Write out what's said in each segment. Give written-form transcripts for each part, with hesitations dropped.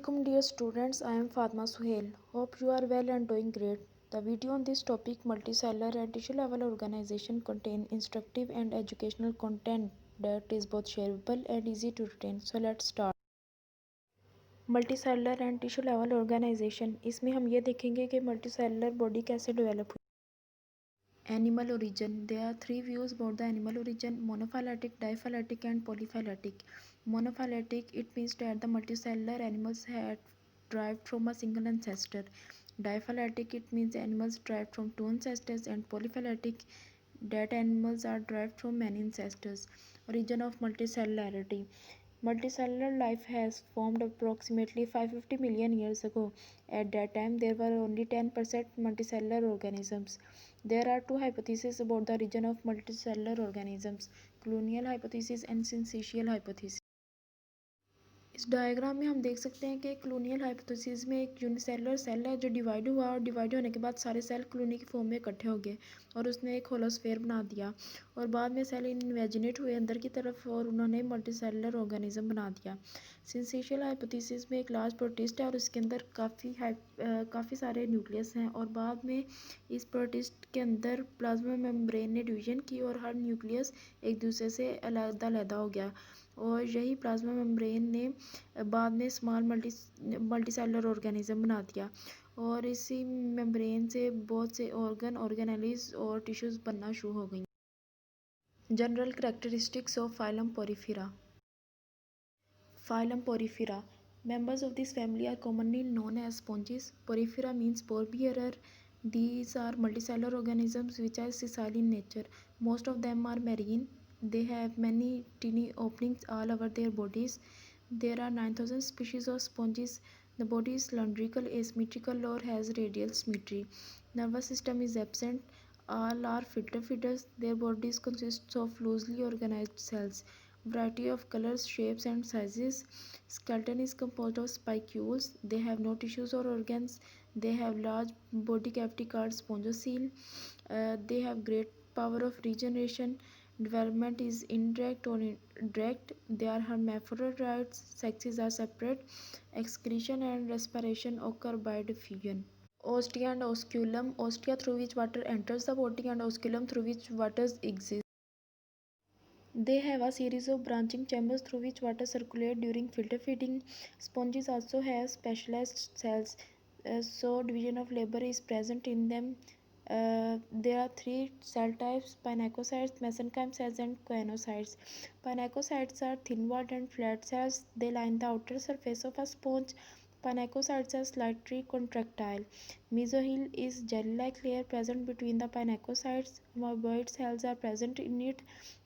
Welcome dear students, I am Fatma Suhail. Hope you are well and doing great. The video on this topic multicellular and tissue level organization contain instructive and educational content that is both shareable and easy to retain. So let's start. Multicellular and tissue level organisation, इसमें हम ये देखेंगे कि multicellular body कैसे develop हुई। Animal origin, there are three views about the animal origin: monophyletic, diphyletic and polyphyletic. Monophyletic, it means that the multicellular animals had derived from a single ancestor. Diphyletic, it means animals derived from two ancestors. And polyphyletic, that animals are derived from many ancestors. Origin of multicellularity. Multicellular life has formed approximately 550 million years ago. At that time, there were only 10% multicellular organisms. There are two hypotheses about the origin of multicellular organisms: colonial hypothesis and syncytial hypothesis. इस diagram में हम देख सकते हैं कि colonial hypothesis में एक unicellular cell है जो डिवाइड हुआ, और डिवाइड होने के बाद सारे सेल कॉलोनी के फॉर्म में इकट्ठे हो गए और उसने एक होलोस्फेयर बना दिया, और बाद में सेल इन्वेजिनेट हुए अंदर की तरफ और उन्होंने मल्टीसेलुलर ऑर्गेनिज्म बना दिया। सिंसेशियल हाइपोथेसिस में एक लार्ज प्रोटिस्ट है और उसके अंदर काफ़ी सारे न्यूक्लियस हैं, और बाद में इस प्रोटिस्ट के अंदर प्लाज्मा मेम्ब्रेन ने डिवीजन की और हर न्यूक्लियस एक दूसरे से अलग हो गया, और यही प्लाज्मा मेम्ब्रेन ने बाद में स्मॉल मल्टीसेलुलर ऑर्गेनिज्म बना दिया, और इसी मेम्ब्रेन से बहुत से ऑर्गेनेलीज और टिश्यूज बनना शुरू हो गई। General characteristics of phylum Porifera. Phylum Porifera. Members of this family are commonly known as sponges. Porifera means pore bearer. These are multicellular organisms which are sessile in nature. Most of them are marine. They have many tiny openings all over their bodies. There are 9,000 species of sponges. The body is cylindrical, asymmetrical, or has radial symmetry. Nervous system is absent. All are filter feeders. Their bodies consist of loosely organized cells. Variety of colors, shapes and sizes. Skeleton is composed of spicules. They have no tissues or organs. They have large body cavity called spongiocele. They have great power of regeneration. Development is indirect or direct. They are hermaphrodites. Sexes are separate. Excretion and respiration occur by diffusion. Ostia and osculum. Ostia, through which water enters the body, and osculum, through which water exists. They have a series of branching chambers through which water circulates during filter feeding. Sponges also have specialized cells, so division of labor is present in them. There are three cell types: pinacocytes, mesenchyme cells, and choanocytes. Pinacocytes are thin-walled and flat cells. They line the outer surface of a sponge. Pinacocytes are slightly contractile. Mesohyl is jelly-like layer present between the pinacocytes. Amoeboid cells are present in it.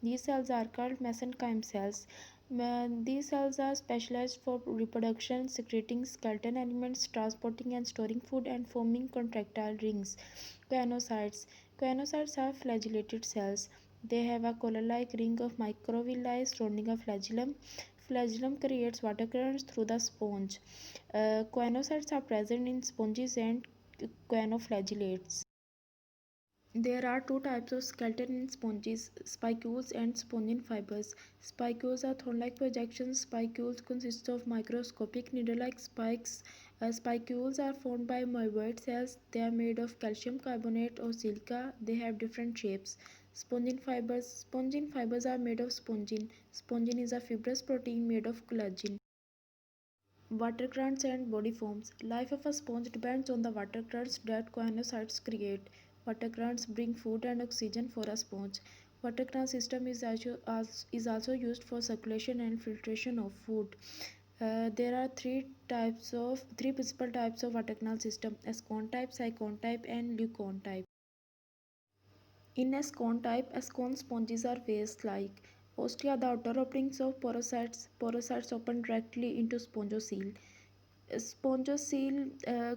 These cells are called mesenchyme cells. These cells are specialized for reproduction, secreting skeleton elements, transporting and storing food, and forming contractile rings. Choanocytes. Choanocytes are flagellated cells. They have a collar-like ring of microvilli surrounding a flagellum. Flagellum creates water currents through the sponge. Choanocytes are present in sponges and choanoflagellates. There are two types of skeleton in sponges: spicules and spongin fibers. Spicules are thorn-like projections. Spicules consist of microscopic needle-like spikes. Spicules are formed by amoeboid cells. They are made of calcium carbonate or silica. They have different shapes. Spongin fibers. Spongin fibers are made of spongin. Spongin is a fibrous protein made of collagen. Water currents and body forms. Life of a sponge depends on the water currents that choanocytes create. Water currents bring food and oxygen for a sponge. Water current system is also used for circulation and filtration of food. There are three principal types of water canal system: Ascon type, Sycon type, and Leucon type. In Ascon type, Ascon sponges are vase-like. Ostia, the outer openings of porocytes. Porocytes open directly into spongiocele.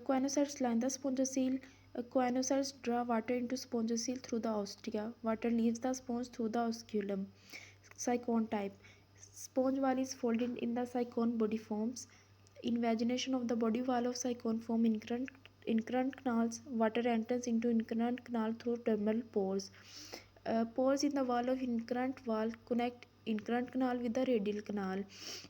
Choanocytes line the spongiocele. Choanocytes draw water into spongiocele through the ostia. Water leaves the sponge through the osculum. Sycon type. Sponge wall is folded in the Sycon body forms. Invagination of the body wall of Sycon form incurrent canals. Water enters into incurrent canal through terminal pores. Pores in the wall of incurrent wall connect incurrent canal with the radial canal.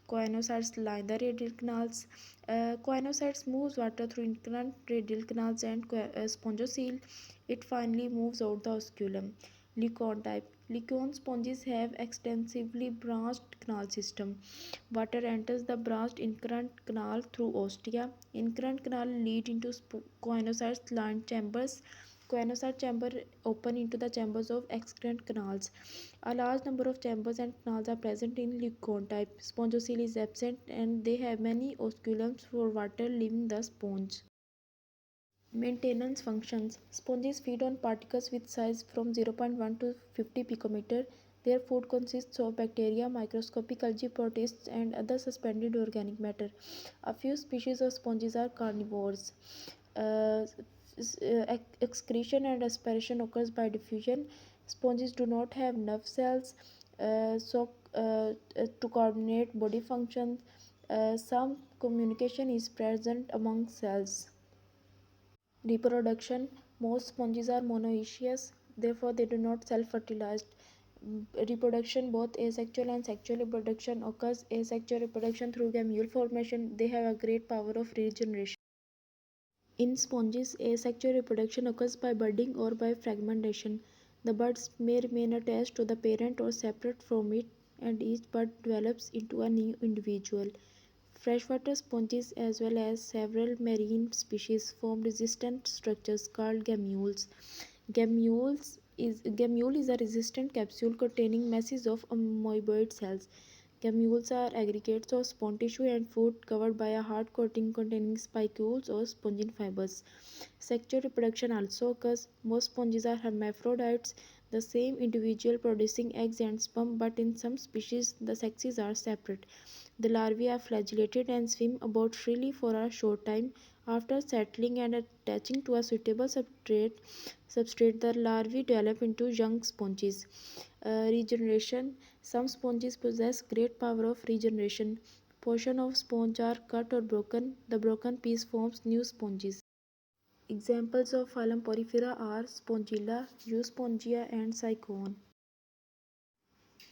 Choanocytes line the radial canals. Choanocytes moves water through incurrent radial canals and spongocoel. It finally moves out the osculum. Leucon type. Leucon sponges have extensively branched canal system. Water enters the branched incurrent canal through ostia. Incurrent canal lead into choanocytes lined chambers. Choanocyte chamber open into the chambers of excrement canals. A large number of chambers and canals are present in Leucon type. Spongocoel is absent and they have many osculums for water leaving the sponge. Maintenance functions. Sponges feed on particles with size from 0.1 to 50 picometer. Their food consists of bacteria, microscopic algae, protists, and other suspended organic matter. A few species of sponges are carnivores. Uh, Excretion and aspiration occurs by diffusion. Sponges do not have nerve cells, to coordinate body functions. Some communication is present among cells. Reproduction. Most sponges are monoecious, therefore they do not self-fertilize. Reproduction, both asexual and sexual reproduction occurs. Asexual reproduction through gamete formation. They have a great power of regeneration. In sponges, asexual reproduction occurs by budding or by fragmentation. The buds may remain attached to the parent or separate from it, and each bud develops into a new individual. Freshwater sponges, as well as several marine species, form resistant structures called gammules. Gammule is a resistant capsule containing masses of amoeboid cells. Gammules are aggregates of sponge tissue and food covered by a hard coating containing spicules or spongin fibers. Sexual reproduction also occurs. Most sponges are hermaphrodites, the same individual producing eggs and sperm, but in some species the sexes are separate. The larvae are flagellated and swim about freely for a short time. After settling and attaching to a suitable substrate, the larvae develop into young sponges. Regeneration. Some sponges possess great power of regeneration. Portions of sponge are cut or broken. The broken piece forms new sponges. Examples of phylum Porifera are Spongilla, Euspongia, and Cycone.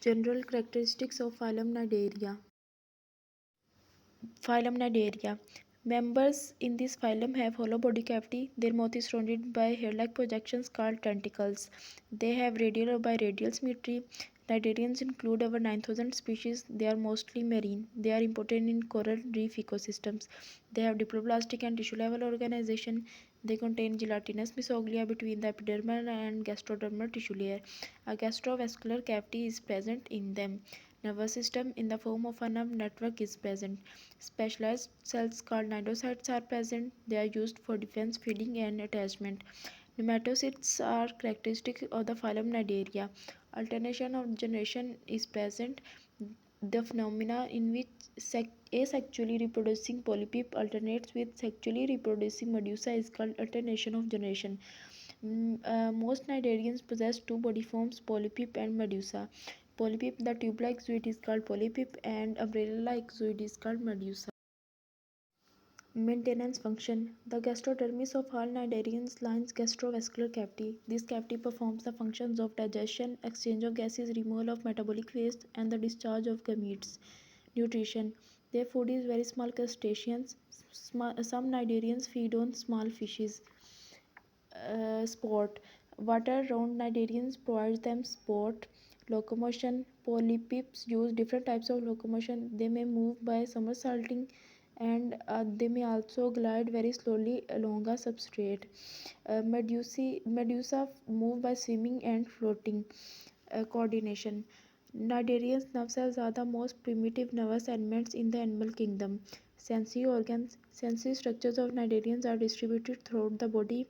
General characteristics of phylum Cnidaria. Phylum Cnidaria. Members in this phylum have hollow body cavity. Their mouth is surrounded by hair-like projections called tentacles. They have radial or biradial symmetry. Cnidarians include over 9,000 species. They are mostly marine. They are important in coral reef ecosystems. They have diploblastic and tissue-level organization. They contain gelatinous mesoglea between the epidermal and gastrodermal tissue layer. A gastrovascular cavity is present in them. Nervous system in the form of a nerve network is present. Specialized cells called cnidocytes are present. They are used for defense, feeding, and attachment. Nematocysts are characteristic of the phylum Cnidaria. Alternation of generation is present. The phenomena in which asexually reproducing polyp alternates with sexually reproducing medusa is called alternation of generation. Most cnidarians possess two body forms, polyp and medusa. Polyp, the tube-like zooid, is called polyp, and umbrella-like zooid is called medusa. Maintenance function. The gastrodermis of all cnidarians lines gastrovascular cavity. This cavity performs the functions of digestion, exchange of gases, removal of metabolic waste, and the discharge of gametes. Nutrition. Their food is very small crustaceans. Some cnidarians feed on small fishes. Sport. Water around cnidarians provides them sport. Locomotion. Polyps use different types of locomotion. They may move by somersaulting, and they may also glide very slowly along a substrate. Medusa move by swimming and floating. Coordination. Cnidarians' nerve cells are the most primitive nervous elements in the animal kingdom. Sensory organs. Sensory structures of cnidarians are distributed throughout the body.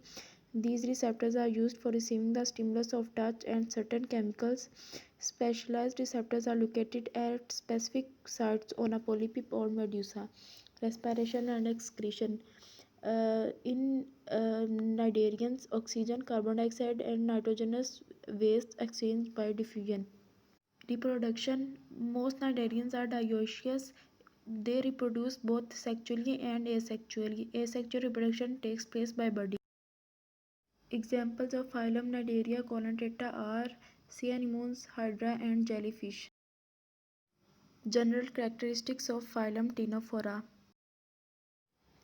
These receptors are used for receiving the stimulus of touch and certain chemicals. Specialized receptors are located at specific sites on a polyp or medusa. Respiration and excretion. In cnidarians, oxygen, carbon dioxide, and nitrogenous waste exchange by diffusion. Reproduction. Most cnidarians are dioecious. They reproduce both sexually and asexually. Asexual reproduction takes place by budding. Examples of phylum Cnidaria colontrata are sea anemones, hydra, and jellyfish. General characteristics of phylum Ctenophora.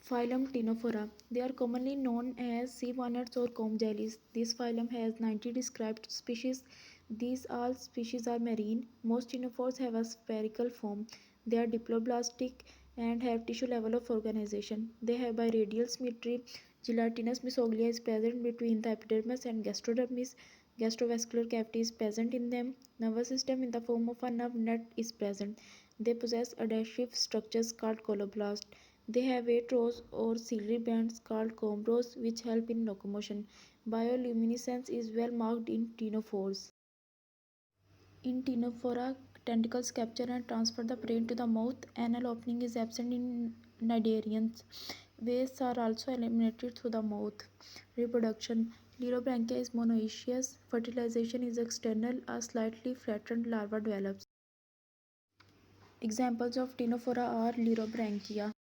Phylum Ctenophora. They are commonly known as sea walnuts or comb jellies. This phylum has 90 described species. These all species are marine. Most ctenophores have a spherical form. They are diploblastic and have tissue level of organization. They have biradial symmetry. Gelatinous mesoglea is present between the epidermis and gastrodermis. Gastrovascular cavity is present in them. Nervous system in the form of a nerve net is present. They possess adhesive structures called coloblast. They have 8 rows or ciliary bands called comb rows which help in locomotion. Bioluminescence is well marked in ctenophores. In Ctenophora, tentacles capture and transfer the prey into the mouth. Anal opening is absent in cnidarians. Wastes are also eliminated through the mouth. Reproduction. Lirobranchia is monoecious. Fertilization is external. A slightly flattened larva develops. Examples of Ctenophora are Lirobranchia.